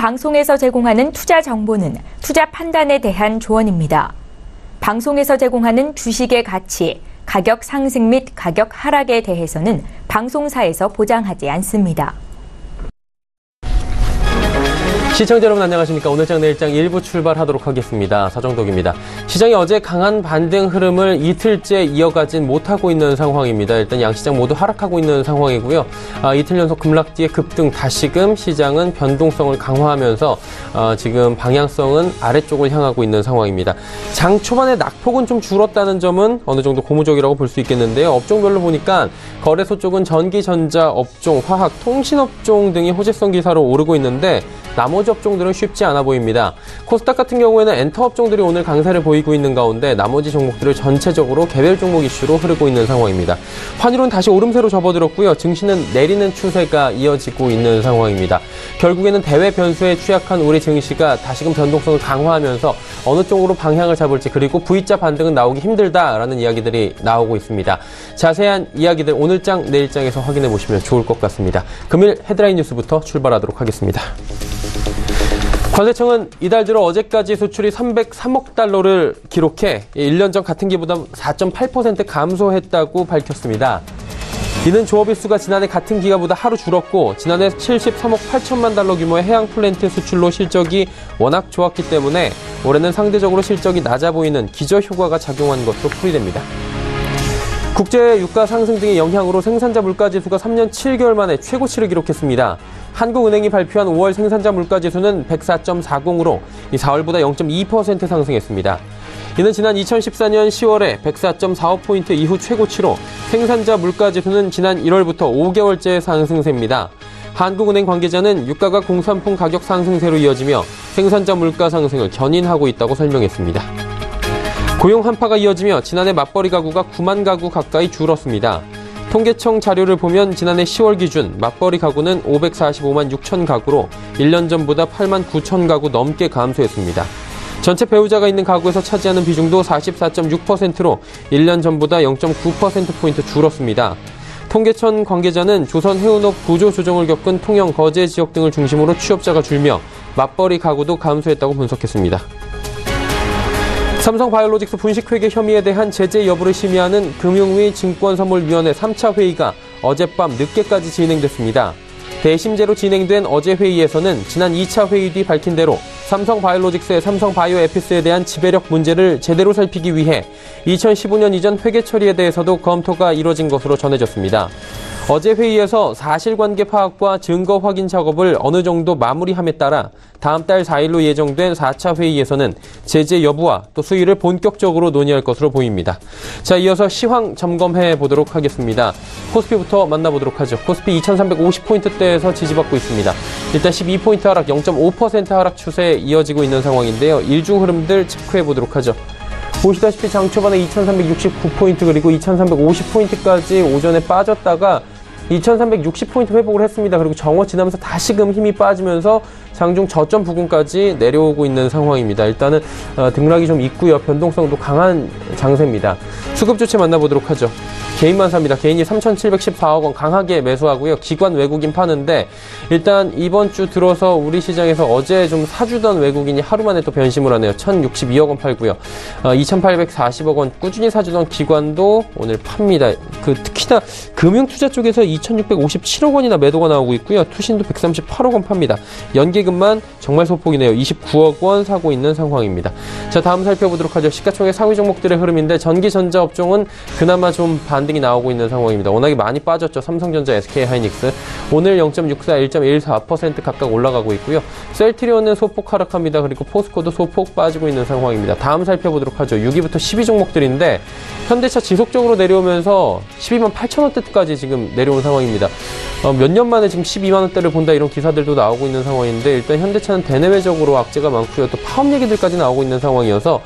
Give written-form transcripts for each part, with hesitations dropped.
방송에서 제공하는 투자 정보는 투자 판단에 대한 조언입니다. 방송에서 제공하는 주식의 가치, 가격 상승 및 가격 하락에 대해서는 방송사에서 보장하지 않습니다. 시청자 여러분 안녕하십니까. 오늘장 내일장 1부 출발하도록 하겠습니다. 서정덕입니다. 시장이 어제 강한 반등 흐름을 이틀째 이어가진 못하고 있는 상황입니다. 일단 양시장 모두 하락하고 있는 상황이고요. 이틀 연속 급락 뒤에 급등 다시금 시장은 변동성을 강화하면서 지금 방향성은 아래쪽을 향하고 있는 상황입니다. 장 초반에 낙폭은 좀 줄었다는 점은 어느 정도 고무적이라고 볼 수 있겠는데요. 업종별로 보니까 거래소 쪽은 전기, 전자, 업종, 화학, 통신업종 등이 호재성 기사로 오르고 있는데 나머지 업종들은 쉽지 않아 보입니다. 코스닥 같은 경우에는 엔터 업종들이 오늘 강세를 보이고 있는 가운데 나머지 종목들을 전체적으로 개별 종목 이슈로 흐르고 있는 상황입니다. 환율은 다시 오름세로 접어들었고요. 증시는 내리는 추세가 이어지고 있는 상황입니다. 결국에는 대외 변수에 취약한 우리 증시가 다시금 변동성을 강화하면서 어느 쪽으로 방향을 잡을지 그리고 V자 반등은 나오기 힘들다라는 이야기들이 나오고 있습니다. 자세한 이야기들 오늘장 내일장에서 확인해 보시면 좋을 것 같습니다. 금일 헤드라인 뉴스부터 출발하도록 하겠습니다. 관세청은 이달 들어 어제까지 수출이 303억 달러를 기록해 1년 전 같은 기보다 4.8% 감소했다고 밝혔습니다. 이는 조업일 수가 지난해 같은 기간보다 하루 줄었고 지난해 73억 8천만 달러 규모의 해양 플랜트 수출로 실적이 워낙 좋았기 때문에 올해는 상대적으로 실적이 낮아 보이는 기저효과가 작용한 것으로 풀이됩니다. 국제 유가 상승 등의 영향으로 생산자 물가지수가 3년 7개월 만에 최고치를 기록했습니다. 한국은행이 발표한 5월 생산자 물가지수는 104.40으로 4월보다 0.2% 상승했습니다. 이는 지난 2014년 10월에 104.45포인트 이후 최고치로 생산자 물가지수는 지난 1월부터 5개월째 상승세입니다. 한국은행 관계자는 유가가 공산품 가격 상승세로 이어지며 생산자 물가 상승을 견인하고 있다고 설명했습니다. 고용 한파가 이어지며 지난해 맞벌이 가구가 9만 가구 가까이 줄었습니다. 통계청 자료를 보면 지난해 10월 기준 맞벌이 가구는 545만 6천 가구로 1년 전보다 8만 9천 가구 넘게 감소했습니다. 전체 배우자가 있는 가구에서 차지하는 비중도 44.6%로 1년 전보다 0.9%포인트 줄었습니다. 통계청 관계자는 조선 해운업 구조 조정을 겪은 통영, 거제 지역 등을 중심으로 취업자가 줄며 맞벌이 가구도 감소했다고 분석했습니다. 삼성바이오로직스 분식회계 혐의에 대한 제재 여부를 심의하는 금융위 증권선물위원회 3차 회의가 어젯밤 늦게까지 진행됐습니다. 대심제로 진행된 어제 회의에서는 지난 2차 회의 뒤 밝힌 대로 삼성바이오로직스의 삼성바이오에피스에 대한 지배력 문제를 제대로 살피기 위해 2015년 이전 회계 처리에 대해서도 검토가 이뤄진 것으로 전해졌습니다. 어제 회의에서 사실관계 파악과 증거 확인 작업을 어느 정도 마무리함에 따라 다음 달 4일로 예정된 4차 회의에서는 제재 여부와 또 수위를 본격적으로 논의할 것으로 보입니다. 자, 이어서 시황 점검해 보도록 하겠습니다. 코스피부터 만나보도록 하죠. 코스피 2350포인트대에서 지지받고 있습니다. 일단 12포인트 하락, 0.5% 하락 추세에 이어지고 있는 상황인데요. 일중 흐름들 체크해 보도록 하죠. 보시다시피 장 초반에 2369포인트 그리고 2350포인트까지 오전에 빠졌다가 2360포인트 회복을 했습니다. 그리고 정오 지나면서 다시금 힘이 빠지면서 장중 저점 부근까지 내려오고 있는 상황입니다. 일단은 등락이 좀 있고요. 변동성도 강한 장세입니다. 수급 주체 만나보도록 하죠. 개인만 삽니다. 개인이 3,714억 원 강하게 매수하고요. 기관 외국인 파는데 일단 이번 주 들어서 우리 시장에서 어제 좀 사주던 외국인이 하루 만에 또 변심을 하네요. 1,062억 원 팔고요. 2,840억 원 꾸준히 사주던 기관도 오늘 팝니다. 특히나 금융투자 쪽에서 2,657억 원이나 매도가 나오고 있고요. 투신도 138억 원 팝니다. 연기금만 정말 소폭이네요. 29억 원 사고 있는 상황입니다. 자, 다음 살펴보도록 하죠. 시가총액 상위 종목들의 흐름인데 전기, 전자 업종은 그나마 좀 반등이 나오고 있는 상황입니다. 워낙에 많이 빠졌죠. 삼성전자, SK하이닉스. 오늘 0.64, 1.14% 각각 올라가고 있고요. 셀트리온은 소폭 하락합니다. 그리고 포스코도 소폭 빠지고 있는 상황입니다. 다음 살펴보도록 하죠. 6위부터 10위 종목들인데 현대차 지속적으로 내려오면서 12만 8천 원대까지 지금 내려온 상황입니다. 몇 년 만에 지금 12만 원대를 본다 이런 기사들도 나오고 있는 상황인데 일단 현대차는 대내외적으로 악재가 많고요. 또 파업 얘기들까지 나오고 있는 상황이어서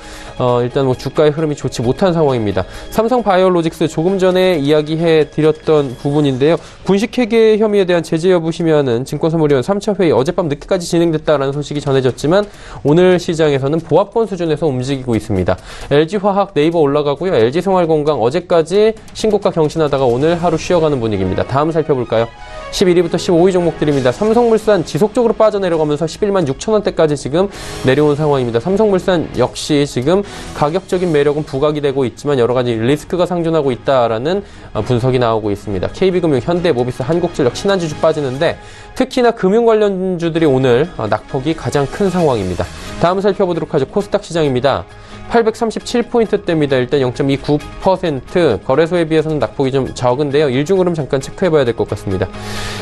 일단 뭐 주가의 흐름이 좋지 못한 상황입니다. 삼성바이오로직스 조금 전에 시간에 이야기해 드렸던 부분인데요. 군식회계 혐의에 대한 제재 여부 심의하는 증권선물위원 3차 회의 어젯밤 늦게까지 진행됐다라는 소식이 전해졌지만 오늘 시장에서는 보합권 수준에서 움직이고 있습니다. LG화학 네이버 올라가고요. LG생활건강 어제까지 신고가 경신하다가 오늘 하루 쉬어가는 분위기입니다. 다음 살펴볼까요? 11위부터 15위 종목들입니다. 삼성물산 지속적으로 빠져내려가면서 11만 6천 원대까지 지금 내려온 상황입니다. 삼성물산 역시 지금 가격적인 매력은 부각이 되고 있지만 여러 가지 리스크가 상존하고 있다라는 분석이 나오고 있습니다. KB금융, 현대, 모비스, 한국전력, 신한지주 빠지는데 특히나 금융 관련주들이 오늘 낙폭이 가장 큰 상황입니다. 다음 살펴보도록 하죠. 코스닥 시장입니다. 837포인트대입니다. 일단 0.29%, 거래소에 비해서는 낙폭이 좀 적은데요. 일중 흐름 잠깐 체크해봐야 될 것 같습니다.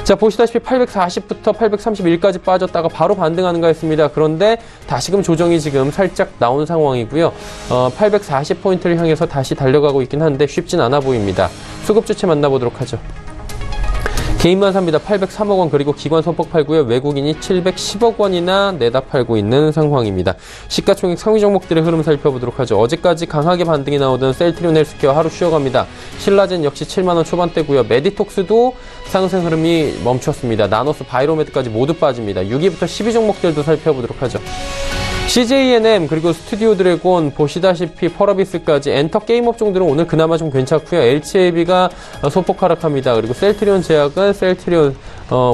자, 보시다시피 840부터 831까지 빠졌다가 바로 반등하는가 했습니다. 그런데 다시금 조정이 지금 살짝 나온 상황이고요. 840포인트를 향해서 다시 달려가고 있긴 한데 쉽진 않아 보입니다. 수급 주체 만나보도록 하죠. 개인만 삽니다. 803억 원, 그리고 기관 소폭 팔고요. 외국인이 710억 원이나 내다 팔고 있는 상황입니다. 시가총액 상위 종목들의 흐름 살펴보도록 하죠. 어제까지 강하게 반등이 나오던 셀트리온 헬스케어 하루 쉬어갑니다. 신라젠 역시 7만 원 초반대고요. 메디톡스도 상승 흐름이 멈췄습니다. 나노스, 바이로메드까지 모두 빠집니다. 6위부터 10위 종목들도 살펴보도록 하죠. CJNM, 그리고 스튜디오 드래곤, 보시다시피 펄어비스까지 엔터 게임 업종들은 오늘 그나마 좀 괜찮고요. LCAB가 소폭 하락합니다. 그리고 셀트리온 제약은 셀트리온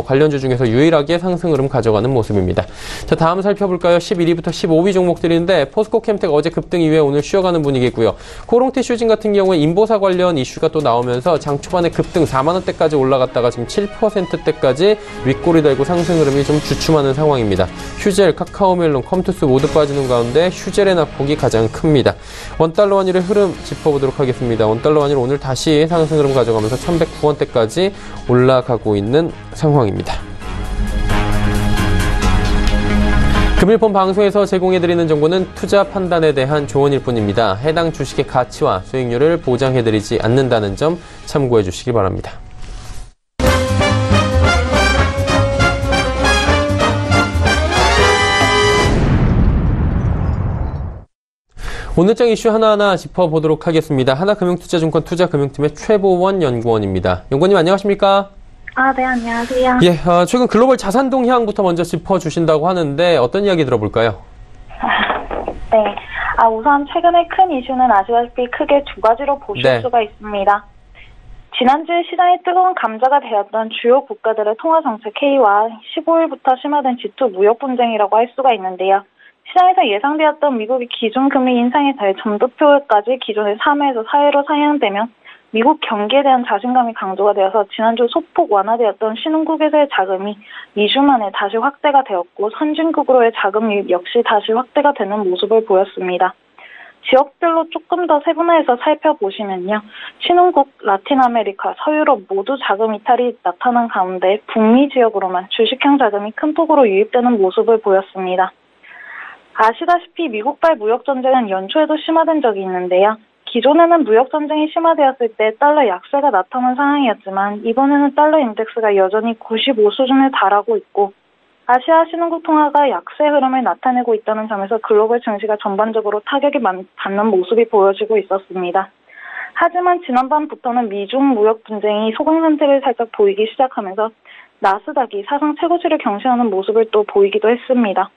관련주 중에서 유일하게 상승 흐름 가져가는 모습입니다. 자, 다음 살펴볼까요? 11위부터 15위 종목들인데 포스코 캠텍 어제 급등 이후에 오늘 쉬어가는 분위기고요. 코롱티 슈진 같은 경우에 인보사 관련 이슈가 또 나오면서 장 초반에 급등 4만 원대까지 올라갔다가 지금 7%대까지 윗골이 달고 상승 흐름이 좀 주춤하는 상황입니다. 휴젤, 카카오멜론, 컴투스 모두 빠지는 가운데 휴젤의 낙폭이 가장 큽니다. 원달러 환율의 흐름 짚어보도록 하겠습니다. 원달러 환율 오늘 다시 상승 흐름 가져가면서 1109원대까지 올라가고 있는 상황입니다. 금일폰 방송에서 제공해드리는 정보는 투자 판단에 대한 조언일 뿐입니다. 해당 주식의 가치와 수익률을 보장해드리지 않는다는 점 참고해 주시기 바랍니다. 오늘장 이슈 하나하나 짚어보도록 하겠습니다. 하나금융투자증권 투자금융팀의 최보원 연구원입니다. 연구원님 안녕하십니까? 네, 안녕하세요. 예, 최근 글로벌 자산 동향부터 먼저 짚어주신다고 하는데 어떤 이야기 들어볼까요? 네, 우선 최근의 큰 이슈는 아시다시피 크게 두 가지로 보실 수가 있습니다. 지난주에 시장이 뜨거운 감자가 되었던 주요 국가들의 통화정책 회의와 15일부터 심화된 G2 무역 분쟁이라고 할 수가 있는데요. 시장에서 예상되었던 미국의 기준금리 인상에 대해 점도표까지 기존의 3회에서 4회로 상향되면 미국 경기에 대한 자신감이 강조가 되어서 지난주 소폭 완화되었던 신흥국에서의 자금이 2주 만에 다시 확대가 되었고 선진국으로의 자금 유입 역시 다시 확대가 되는 모습을 보였습니다. 지역별로 조금 더 세분화해서 살펴보시면요. 신흥국, 라틴 아메리카, 서유럽 모두 자금 이탈이 나타난 가운데 북미 지역으로만 주식형 자금이 큰 폭으로 유입되는 모습을 보였습니다. 아시다시피 미국발 무역전쟁은 연초에도 심화된 적이 있는데요. 기존에는 무역전쟁이 심화되었을 때 달러 약세가 나타난 상황이었지만 이번에는 달러 인덱스가 여전히 95 수준에 달하고 있고 아시아 신흥국 통화가 약세 흐름을 나타내고 있다는 점에서 글로벌 증시가 전반적으로 타격이 받는 모습이 보여지고 있었습니다. 하지만 지난밤부터는 미중 무역 분쟁이 소강 상태를 살짝 보이기 시작하면서 나스닥이 사상 최고치를 경신하는 모습을 또 보이기도 했습니다.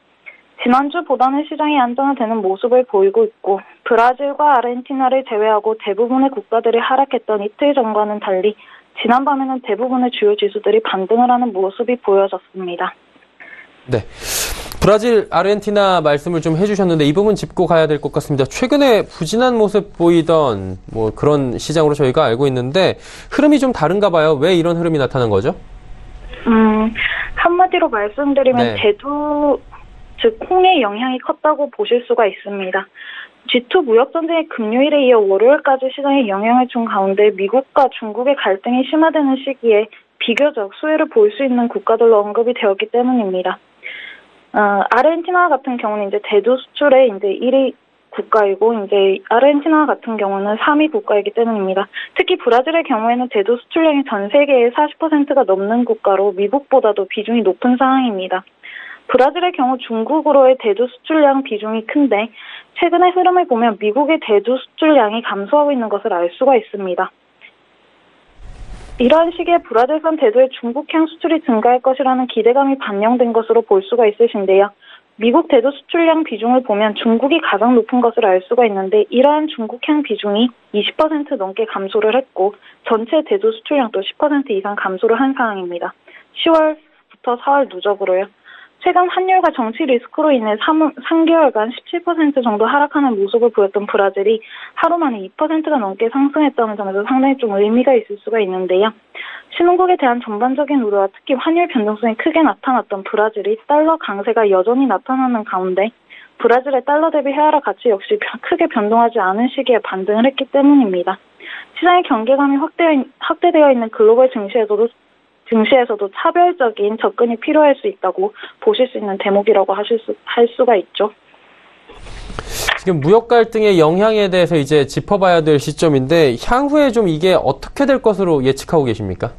지난주보다는 시장이 안정화되는 모습을 보이고 있고 브라질과 아르헨티나를 제외하고 대부분의 국가들이 하락했던 이틀 전과는 달리 지난밤에는 대부분의 주요 지수들이 반등을 하는 모습이 보여졌습니다. 네, 브라질, 아르헨티나 말씀을 좀 해주셨는데 이 부분 짚고 가야 될 것 같습니다. 최근에 부진한 모습 보이던 그런 시장으로 저희가 알고 있는데 흐름이 좀 다른가 봐요. 왜 이런 흐름이 나타난 거죠? 한마디로 말씀드리면 네. 제도 즉 홍의 영향이 컸다고 보실 수가 있습니다. G2 무역전쟁의 금요일에 이어 월요일까지 시장에 영향을 준 가운데 미국과 중국의 갈등이 심화되는 시기에 비교적 수혜를 볼 수 있는 국가들로 언급이 되었기 때문입니다. 아르헨티나 같은 경우는 이제 대두 수출의 이제 1위 국가이고 이제 아르헨티나 같은 경우는 3위 국가이기 때문입니다. 특히 브라질의 경우에는 대두 수출량이 전 세계의 40%가 넘는 국가로 미국보다도 비중이 높은 상황입니다. 브라질의 경우 중국으로의 대두 수출량 비중이 큰데 최근의 흐름을 보면 미국의 대두 수출량이 감소하고 있는 것을 알 수가 있습니다. 이러한 시기에 브라질산 대두의 중국향 수출이 증가할 것이라는 기대감이 반영된 것으로 볼 수가 있으신데요. 미국 대두 수출량 비중을 보면 중국이 가장 높은 것을 알 수가 있는데 이러한 중국향 비중이 20% 넘게 감소를 했고 전체 대두 수출량도 10% 이상 감소를 한 상황입니다. 10월부터 4월 누적으로요. 최근 환율과 정치 리스크로 인해 3개월간 17% 정도 하락하는 모습을 보였던 브라질이 하루 만에 2%가 넘게 상승했다는 점에서 상당히 좀 의미가 있을 수가 있는데요. 신흥국에 대한 전반적인 우려와 특히 환율 변동성이 크게 나타났던 브라질이 달러 강세가 여전히 나타나는 가운데 브라질의 달러 대비 헤아라 가치 역시 크게 변동하지 않은 시기에 반등을 했기 때문입니다. 시장의 경계감이 확대되어 있는 글로벌 증시에서도 차별적인 접근이 필요할 수 있다고 보실 수 있는 대목이라고 할 수가 있죠. 지금 무역 갈등의 영향에 대해서 이제 짚어봐야 될 시점인데 향후에 좀 이게 어떻게 될 것으로 예측하고 계십니까?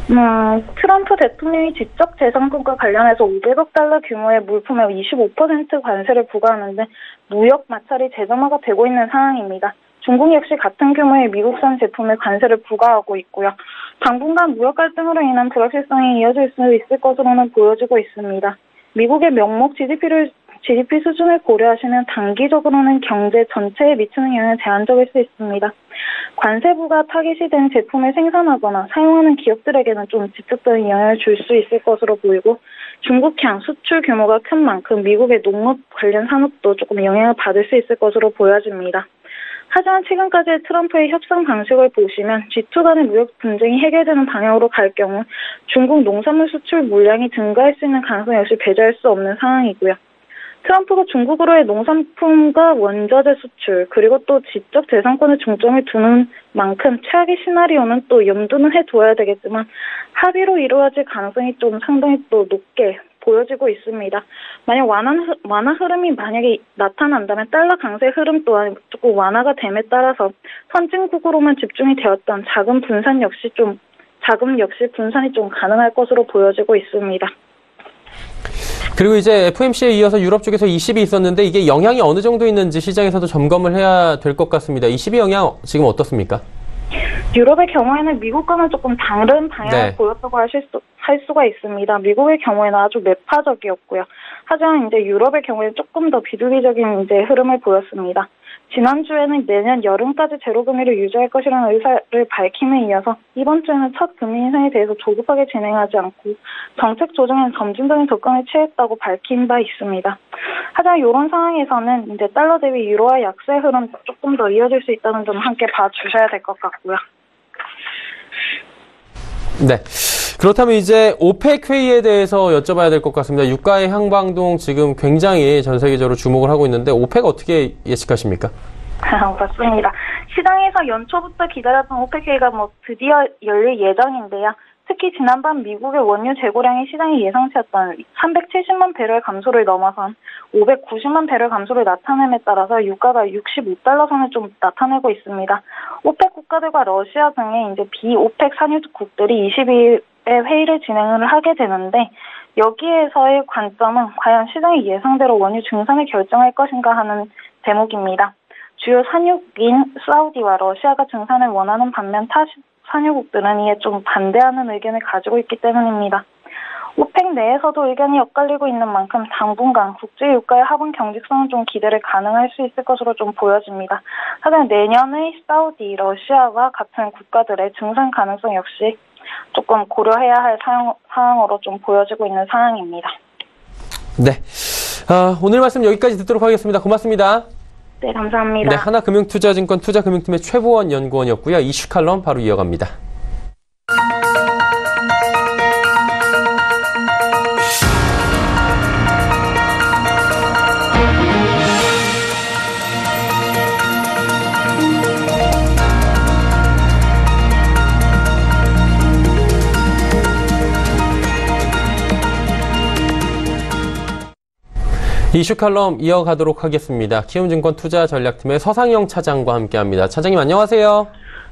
트럼프 대통령이 지적 재산권과 관련해서 500억 달러 규모의 물품에 25% 관세를 부과하는데 무역 마찰이 재점화가 되고 있는 상황입니다. 중국 역시 같은 규모의 미국산 제품에 관세를 부과하고 있고요. 당분간 무역 갈등으로 인한 불확실성이 이어질 수 있을 것으로는 보여지고 있습니다. 미국의 명목 GDP 수준을 고려하시면 단기적으로는 경제 전체에 미치는 영향은 제한적일 수 있습니다. 관세 부과 타깃이 된 제품을 생산하거나 사용하는 기업들에게는 좀 직접적인 영향을 줄 수 있을 것으로 보이고 중국향 수출 규모가 큰 만큼 미국의 농업 관련 산업도 조금 영향을 받을 수 있을 것으로 보여집니다. 하지만 최근까지의 트럼프의 협상 방식을 보시면 G2 간의 무역 분쟁이 해결되는 방향으로 갈 경우 중국 농산물 수출 물량이 증가할 수 있는 가능성 역시 배제할 수 없는 상황이고요. 트럼프가 중국으로의 농산품과 원자재 수출 그리고 또 지적 재산권에 중점을 두는 만큼 최악의 시나리오는 또 염두는 해둬야 되겠지만 합의로 이루어질 가능성이 좀 상당히 또 높게 보여지고 있습니다. 만약 완화 흐름이 만약에 나타난다면 달러 강세 흐름 또한 조금 완화가 됨에 따라서 선진국으로만 집중이 되었던 자금 역시 분산이 좀 가능할 것으로 보여지고 있습니다. 그리고 이제 FOMC에 이어서 유럽 쪽에서 20이 있었는데 이게 영향이 어느 정도 있는지 시장에서도 점검을 해야 될 것 같습니다. 20의 영향 지금 어떻습니까? 유럽의 경우에는 미국과는 조금 다른 방향을 보였다고 할 수가 있습니다. 미국의 경우에는 아주 매파적이었고요. 하지만 이제 유럽의 경우에는 조금 더 비둘기적인 이제 흐름을 보였습니다. 지난주에는 내년 여름까지 제로금리를 유지할 것이라는 의사를 밝힘에 이어서 이번 주에는 첫 금리 인상에 대해서 조급하게 진행하지 않고 정책 조정에 점진적인 접근을 취했다고 밝힌 바 있습니다. 하지만 이런 상황에서는 이제 달러 대비 유로화 약세 흐름 조금 더 이어질 수 있다는 점 함께 봐주셔야 될 것 같고요. 네. 그렇다면 이제 오펙 회의에 대해서 여쭤봐야 될 것 같습니다. 유가의 향방동 지금 굉장히 전 세계적으로 주목을 하고 있는데 오펙 어떻게 예측하십니까? 맞습니다. 시장에서 연초부터 기다렸던 오펙 회의가 드디어 열릴 예정인데요. 특히 지난밤 미국의 원유 재고량이 시장이 예상치였던 370만 배럴 감소를 넘어선 590만 배럴 감소를 나타냄에 따라서 유가가 65달러 선을 좀 나타내고 있습니다. 오펙 국가들과 러시아 등의 이제 비오펙 산유국들이 22일에 회의를 진행을 하게 되는데 여기에서의 관점은 과연 시장이 예상대로 원유 증산을 결정할 것인가 하는 대목입니다. 주요 산유국인 사우디와 러시아가 증산을 원하는 반면 타 산유국들은 이에 좀 반대하는 의견을 가지고 있기 때문입니다. 오펙 내에서도 의견이 엇갈리고 있는 만큼 당분간 국제 유가의 하방 경직성은 좀 기대를 가능할 수 있을 것으로 좀 보여집니다. 하지만 내년의 사우디, 러시아와 같은 국가들의 증산 가능성 역시 조금 고려해야 할 상황으로 좀 보여지고 있는 상황입니다. 네, 오늘 말씀 여기까지 듣도록 하겠습니다. 고맙습니다. 네, 감사합니다. 네, 하나금융투자증권 투자금융팀의 최보원 연구원이었고요. 이슈 칼럼 바로 이어갑니다. 이슈 칼럼 이어가도록 하겠습니다. 키움증권 투자전략팀의 서상영 차장과 함께합니다. 차장님 안녕하세요.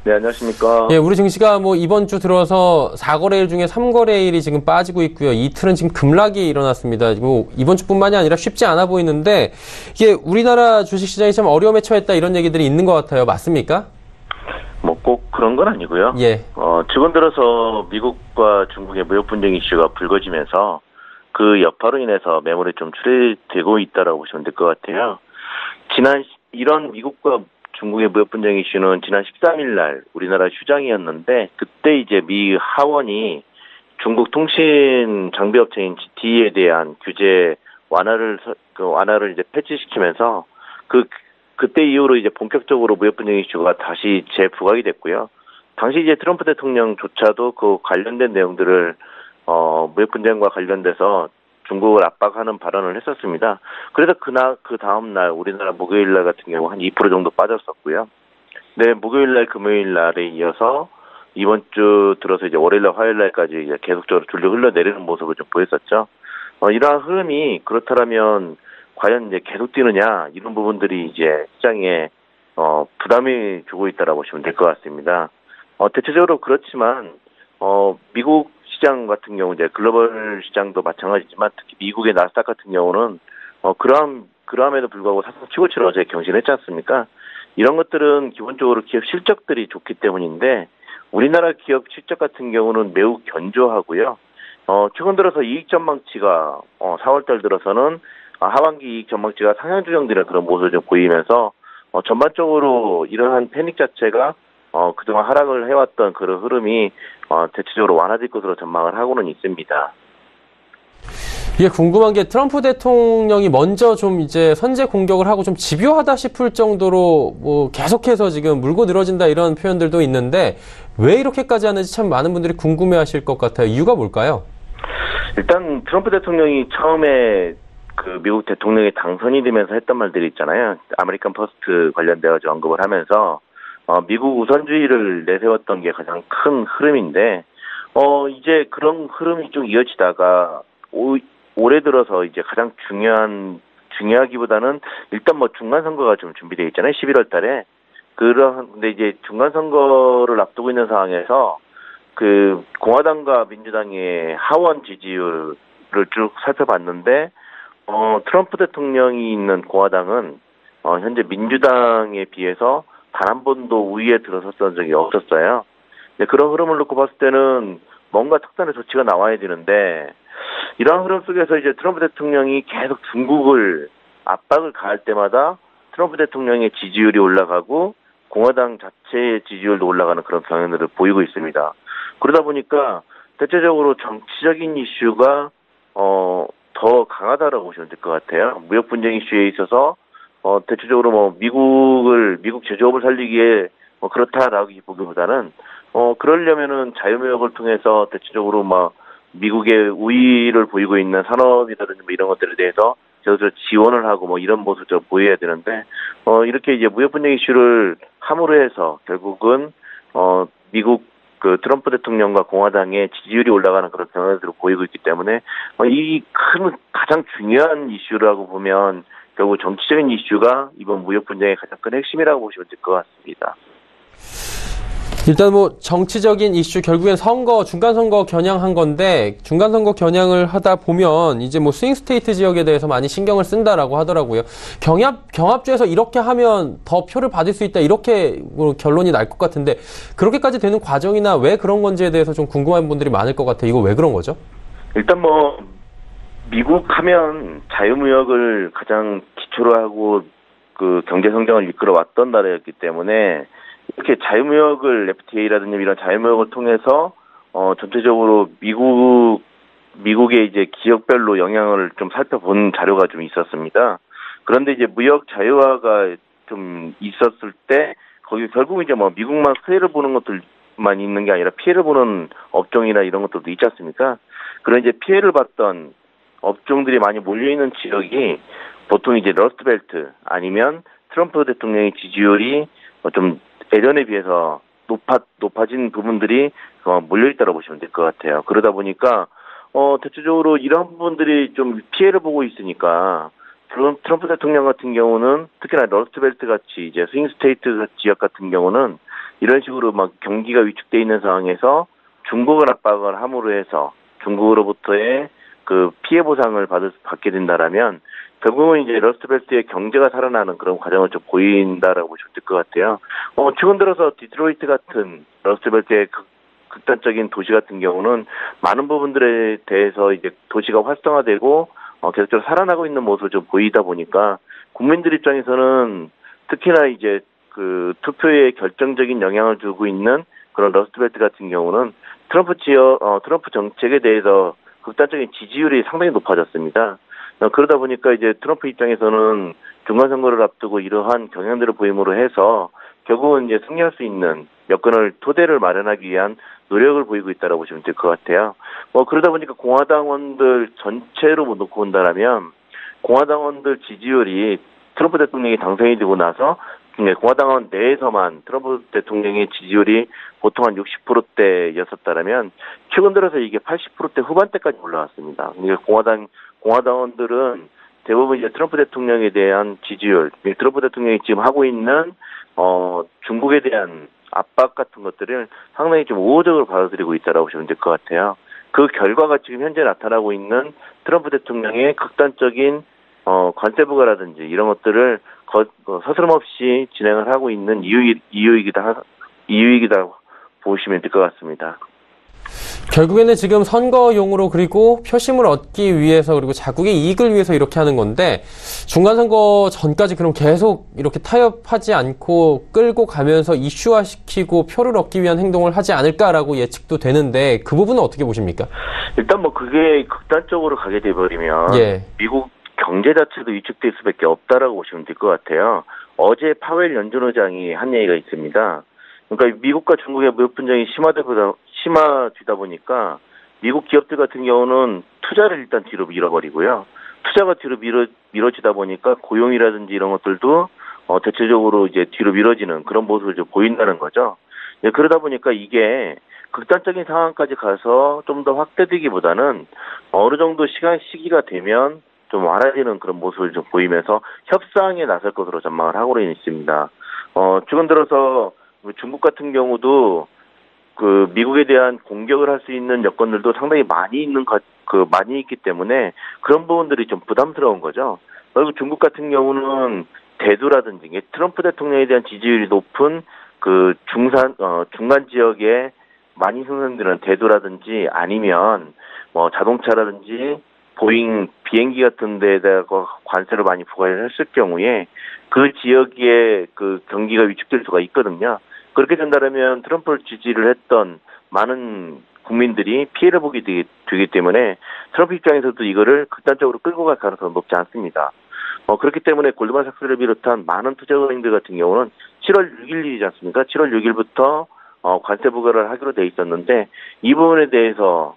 네, 안녕하십니까. 예, 우리 증시가 이번 주 들어서 4거래일 중에 3거래일이 지금 빠지고 있고요. 이틀은 지금 급락이 일어났습니다. 이번 주뿐만이 아니라 쉽지 않아 보이는데 이게 우리나라 주식시장이 참 어려움에 처했다 이런 얘기들이 있는 것 같아요. 맞습니까? 꼭 그런 건 아니고요. 예. 최근 들어서 미국과 중국의 무역 분쟁 이슈가 불거지면서 그 여파로 인해서 매물이 좀 출회되고 있다라고 보시면 될 것 같아요. 이런 미국과 중국의 무역 분쟁 이슈는 지난 13일 날 우리나라 휴장이었는데, 그때 이제 미 하원이 중국 통신 장비 업체인 GT에 대한 규제 완화를 이제 폐지시키면서 그때 이후로 이제 본격적으로 무역 분쟁 이슈가 다시 재부각이 됐고요. 당시 이제 트럼프 대통령조차도 그 관련된 내용들을 무역 분쟁과 관련돼서 중국을 압박하는 발언을 했었습니다. 그래서 그 다음 날 우리나라 목요일 날 같은 경우 한 2% 정도 빠졌었고요. 네, 목요일 날 금요일 날에 이어서 이번 주 들어서 이제 월요일 날 화요일 날까지 이제 계속적으로 줄로 흘러내리는 모습을 좀 보였었죠. 이러한 흐름이 그렇다면 과연 이제 계속 뛰느냐, 이런 부분들이 이제 시장에 부담이 주고 있다라고 보시면 될 것 같습니다. 대체적으로 그렇지만 미국 시장 같은 경우 이제 글로벌 시장도 마찬가지지만 특히 미국의 나스닥 같은 경우는 그럼에도 불구하고 사상 최고치로 어제 경신했지 않습니까? 이런 것들은 기본적으로 기업 실적들이 좋기 때문인데, 우리나라 기업 실적 같은 경우는 매우 견조하고요. 최근 들어서 이익 전망치가 4월달 들어서는 하반기 이익 전망치가 상향 조정되는 그런 모습을 좀 보이면서 전반적으로 이러한 패닉 자체가 그동안 하락을 해왔던 그런 흐름이 대체적으로 완화될 것으로 전망을 하고는 있습니다. 이게 궁금한 게, 트럼프 대통령이 먼저 좀 이제 선제 공격을 하고 좀 집요하다 싶을 정도로 뭐 계속해서 지금 물고 늘어진다 이런 표현들도 있는데, 왜 이렇게까지 하는지 참 많은 분들이 궁금해하실 것 같아요. 이유가 뭘까요? 일단 트럼프 대통령이 처음에 그 미국 대통령이 당선이 되면서 했던 말들이 있잖아요. 아메리칸 퍼스트 관련되어 언급을 하면서 미국 우선주의를 내세웠던 게 가장 큰 흐름인데, 이제 그런 흐름이 좀 이어지다가 올해 들어서 이제 가장 중요하기보다는 일단 뭐 중간선거가 좀 준비되어 있잖아요. 11월 달에. 근데 이제 중간선거를 앞두고 있는 상황에서 그 공화당과 민주당의 하원 지지율을 쭉 살펴봤는데, 트럼프 대통령이 있는 공화당은 현재 민주당에 비해서 단 한 번도 우위에 들어섰던 적이 없었어요. 그런 흐름을 놓고 봤을 때는 뭔가 특단의 조치가 나와야 되는데, 이런 흐름 속에서 이제 트럼프 대통령이 계속 중국을 압박을 가할 때마다 트럼프 대통령의 지지율이 올라가고 공화당 자체의 지지율도 올라가는 그런 경향들을 보이고 있습니다. 그러다 보니까 대체적으로 정치적인 이슈가 더 강하다라고 보시면 될 것 같아요. 무역 분쟁 이슈에 있어서 대체적으로 뭐 미국 제조업을 살리기에 그렇다라고 보기보다는 그러려면은 자유무역을 통해서 대체적으로 미국의 우위를 보이고 있는 산업이라든지 뭐 이런 것들에 대해서 저도 지원을 하고 뭐 이런 모습을 좀 보여야 되는데, 이렇게 이제 무역 분쟁 이슈를 함으로 해서 결국은 미국 그 트럼프 대통령과 공화당의 지지율이 올라가는 그런 경향들을 보이고 있기 때문에 가장 중요한 이슈라고 보면 결국 정치적인 이슈가 이번 무역 분쟁의 가장 큰 핵심이라고 보시면 될 것 같습니다. 일단 뭐 정치적인 이슈, 결국엔 중간 선거 겨냥한 건데, 중간 선거 겨냥을 하다 보면 이제 뭐 스윙 스테이트 지역에 대해서 많이 신경을 쓴다라고 하더라고요. 경합주에서 이렇게 하면 더 표를 받을 수 있다, 이렇게 뭐 결론이 날 것 같은데, 그렇게까지 되는 과정이나 왜 그런 건지에 대해서 좀 궁금한 분들이 많을 것 같아요. 이거 왜 그런 거죠? 일단 뭐 미국 하면 자유무역을 가장 기초로 하고 그 경제 성장을 이끌어 왔던 나라였기 때문에, 이렇게 자유무역을 FTA라든지 이런 자유무역을 통해서 전체적으로 미국의 이제 기업별로 영향을 좀 살펴본 자료가 좀 있었습니다. 그런데 이제 무역 자유화가 좀 있었을 때 거기 결국 이제 뭐 미국만 수혜를 보는 것들만 있는 게 아니라 피해를 보는 업종이나 이런 것들도 있지 않습니까? 그런 이제 피해를 봤던 업종들이 많이 몰려 있는 지역이 보통 이제 러스트벨트 아니면 트럼프 대통령의 지지율이 좀 예전에 비해서 높아진 부분들이 몰려있다고 보시면 될 것 같아요. 그러다 보니까 대체적으로 이런 부분들이 좀 피해를 보고 있으니까 트럼프 대통령 같은 경우는 특히나 러스트벨트 같이 이제 스윙 스테이트 지역 같은 경우는 이런 식으로 막 경기가 위축돼 있는 상황에서 중국을 압박을 함으로 해서 중국으로부터의 그 피해 보상을 받게 된다라면 결국은 이제 러스트벨트의 경제가 살아나는 그런 과정을 좀 보인다라고 보시면 될 것 같아요. 최근 들어서 디트로이트 같은 러스트벨트의 극단적인 도시 같은 경우는 많은 부분들에 대해서 이제 도시가 활성화되고 계속적으로 살아나고 있는 모습을 좀 보이다 보니까 국민들 입장에서는 특히나 이제 그 투표에 결정적인 영향을 주고 있는 그런 러스트벨트 같은 경우는 트럼프 정책에 대해서 극단적인 지지율이 상당히 높아졌습니다. 그러다 보니까 이제 트럼프 입장에서는 중간선거를 앞두고 이러한 경향들을 보임으로 해서 결국은 이제 승리할 수 있는 여건을 토대를 마련하기 위한 노력을 보이고 있다고 보시면 될 것 같아요. 그러다 보니까 공화당원들 전체로 놓고 본다라면 공화당원들 지지율이 트럼프 대통령이 당선이 되고 나서 공화당원 내에서만 트럼프 대통령의 지지율이 보통 한 60%대였었다면 최근 들어서 이게 80%대 후반대까지 올라왔습니다. 그러니까 공화당원들은 대부분 이제 트럼프 대통령에 대한 지지율, 트럼프 대통령이 지금 하고 있는 중국에 대한 압박 같은 것들을 상당히 좀 우호적으로 받아들이고 있다라고 보시면 될 것 같아요. 그 결과가 지금 현재 나타나고 있는 트럼프 대통령의 극단적인 관세 부과라든지 이런 것들을 서스럼없이 진행을 하고 있는 이유이기다 보시면 될 것 같습니다. 결국에는 지금 선거용으로 그리고 표심을 얻기 위해서 그리고 자국의 이익을 위해서 이렇게 하는 건데 중간선거 전까지 그럼 계속 이렇게 타협하지 않고 끌고 가면서 이슈화시키고 표를 얻기 위한 행동을 하지 않을까라고 예측도 되는데 그 부분은 어떻게 보십니까? 일단 그게 극단적으로 가게 돼버리면 미국 경제 자체도 위축될 수밖에 없다라고 보시면 될 것 같아요. 어제 파웰 연준의장이 한 얘기가 있습니다. 그러니까 미국과 중국의 무역 분쟁이 심화되다 보니까 미국 기업들 같은 경우는 투자를 일단 뒤로 밀어버리고요. 투자가 뒤로 미뤄지다 보니까 고용이라든지 이런 것들도 대체적으로 이제 뒤로 미뤄지는 그런 모습을 좀 보인다는 거죠. 그러다 보니까 이게 극단적인 상황까지 가서 좀 더 확대되기보다는 어느 정도 시기가 되면 좀 완화되는 그런 모습을 좀 보이면서 협상에 나설 것으로 전망을 하고는 있습니다. 최근 들어서 중국 같은 경우도 그 미국에 대한 공격을 할 수 있는 여건들도 상당히 많이 있기 때문에 그런 부분들이 좀 부담스러운 거죠. 그리고 중국 같은 경우는 대두라든지 트럼프 대통령에 대한 지지율이 높은 그 중간 지역에 많이 생산되는 대두라든지 아니면 자동차라든지 보잉 비행기 같은 데다가 관세를 많이 부과했을 경우에 그 지역의 그 경기가 위축될 수가 있거든요. 그렇게 된다면 트럼프를 지지를 했던 많은 국민들이 피해를 보게 되기 때문에 트럼프 입장에서도 이거를 극단적으로 끌고 갈 가능성은 높지 않습니다. 그렇기 때문에 골드만삭스를 비롯한 많은 투자은행들 같은 경우는 7월 6일이지 않습니까? 7월 6일부터 관세 부과를 하기로 돼 있었는데 이 부분에 대해서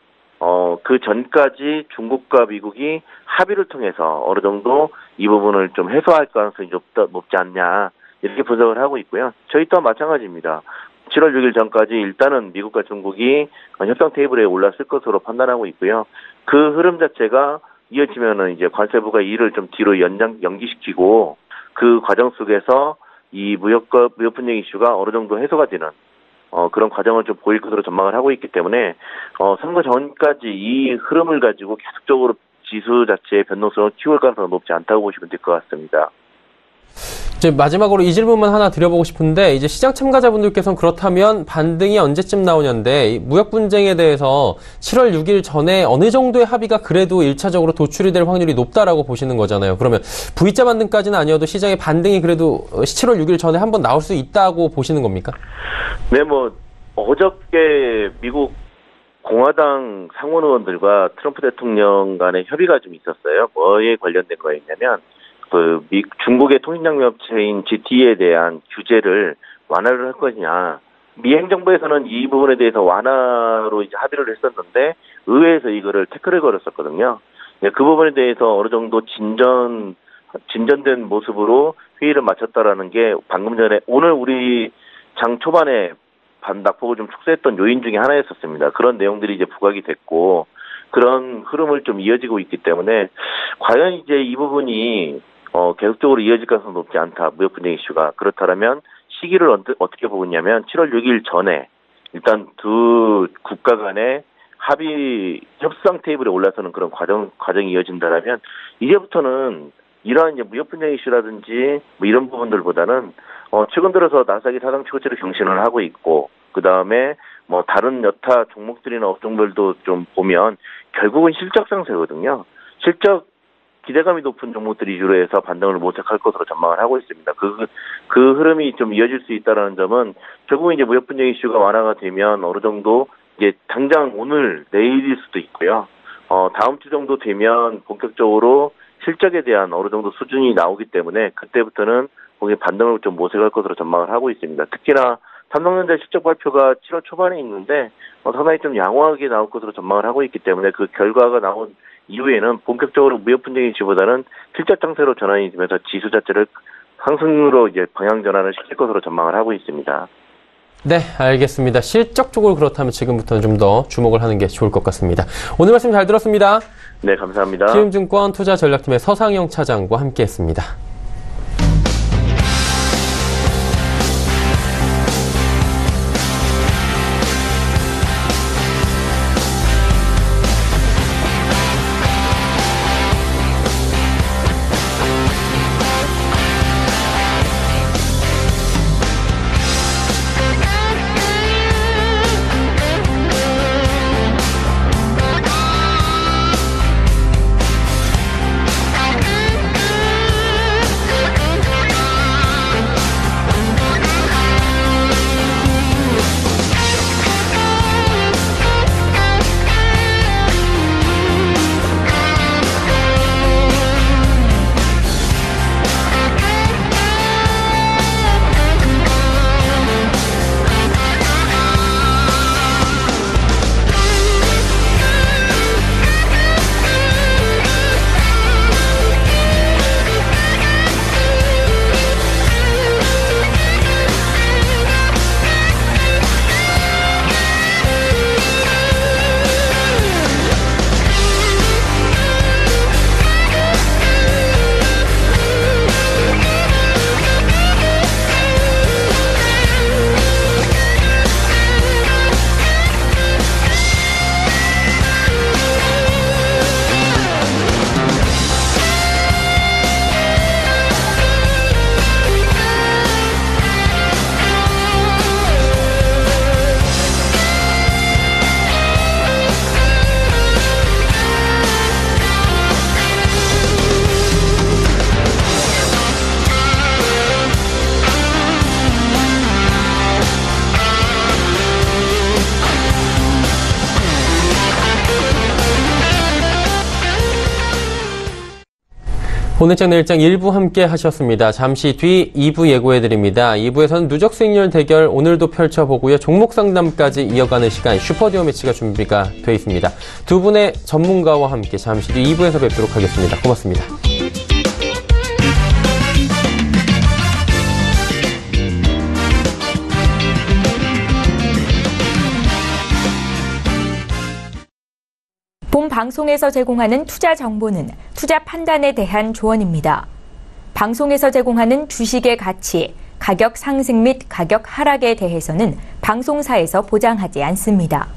그 전까지 중국과 미국이 합의를 통해서 어느 정도 이 부분을 좀 해소할 가능성이 높지 않냐 이렇게 분석을 하고 있고요. 저희 또한 마찬가지입니다. 7월 6일 전까지 일단은 미국과 중국이 협상 테이블에 올랐을 것으로 판단하고 있고요. 그 흐름 자체가 이어지면은 이제 관세 부과 일을 좀 뒤로 연기시키고 그 과정 속에서 이 무역 분쟁 이슈가 어느 정도 해소가 되는 그런 과정을 좀 보일 것으로 전망을 하고 있기 때문에 선거 전까지 이 흐름을 가지고 계속적으로 지수 자체의 변동성을 키울 가능성은 높지 않다고 보시면 될 것 같습니다. 이제 마지막으로 이 질문만 하나 드려보고 싶은데 이제 시장 참가자분들께서는 그렇다면 반등이 언제쯤 나오냐인데 무역 분쟁에 대해서 7월 6일 전에 어느 정도의 합의가 그래도 1차적으로 도출이 될 확률이 높다라고 보시는 거잖아요. 그러면 V자 반등까지는 아니어도 시장의 반등이 그래도 7월 6일 전에 한번 나올 수 있다고 보시는 겁니까? 네, 어저께 미국 공화당 상원 의원들과 트럼프 대통령 간의 협의가 좀 있었어요. 뭐에 관련된 거였냐면 중국의 통신장비업체인 GT에 대한 규제를 완화를 할 거냐. 미 행정부에서는 이 부분에 대해서 완화로 이제 합의를 했었는데 의회에서 이거를 태클을 걸었었거든요. 그 부분에 대해서 어느 정도 진전된 모습으로 회의를 마쳤다라는 게 방금 전에 오늘 우리 장 초반에 낙폭을 좀 축소했던 요인 중에 하나였었습니다. 그런 내용들이 이제 부각이 됐고 그런 흐름을 좀 이어지고 있기 때문에 과연 이제 이 부분이 계속적으로 이어질 가능성은 높지 않다. 무역 분쟁 이슈가. 그렇다면 시기를 어떻게 보고 있냐면 7월 6일 전에 일단 두 국가 간의 합의 협상 테이블에 올라서는 그런 과정이 이어진다라면 이제부터는 이러한 이제 무역 분쟁 이슈라든지 뭐 이런 부분들보다는 최근 들어서 나사기 사상 최고치로 경신을 하고 있고 그 다음에 뭐 다른 여타 종목들이나 업종들도 좀 보면 결국은 실적 상세거든요. 실적 기대감이 높은 종목들 위주로 해서 반등을 모색할 것으로 전망을 하고 있습니다. 그 흐름이 좀 이어질 수 있다라는 점은 결국은 이제 무역 분쟁 이슈가 완화가 되면 어느 정도 이제 당장 오늘 내일일 수도 있고요. 다음 주 정도 되면 본격적으로 실적에 대한 어느 정도 수준이 나오기 때문에 그때부터는 거기에 반등을 좀 모색할 것으로 전망을 하고 있습니다. 특히나 삼성전자 실적 발표가 7월 초반에 있는데 상당히 좀 양호하게 나올 것으로 전망을 하고 있기 때문에 그 결과가 나온 이후에는 본격적으로 무역 분쟁 이슈보다는 실적 장세로 전환이 되면서 지수 자체를 상승으로 이제 방향 전환을 시킬 것으로 전망을 하고 있습니다. 네, 알겠습니다. 실적 쪽으로 그렇다면 지금부터는 좀 더 주목을 하는 게 좋을 것 같습니다. 오늘 말씀 잘 들었습니다. 네, 감사합니다. 키움증권 투자전략팀의 서상영 차장과 함께했습니다. 오늘장 내일장 1부 함께 하셨습니다. 잠시 뒤 2부 예고해드립니다. 2부에서는 누적 수익률 대결 오늘도 펼쳐보고요. 종목 상담까지 이어가는 시간 슈퍼디오 매치가 준비가 되어 있습니다. 두 분의 전문가와 함께 잠시 뒤 2부에서 뵙도록 하겠습니다. 고맙습니다. 본 방송에서 제공하는 투자 정보는 투자 판단에 대한 조언입니다. 방송에서 제공하는 주식의 가치, 가격 상승 및 가격 하락에 대해서는 방송사에서 보장하지 않습니다.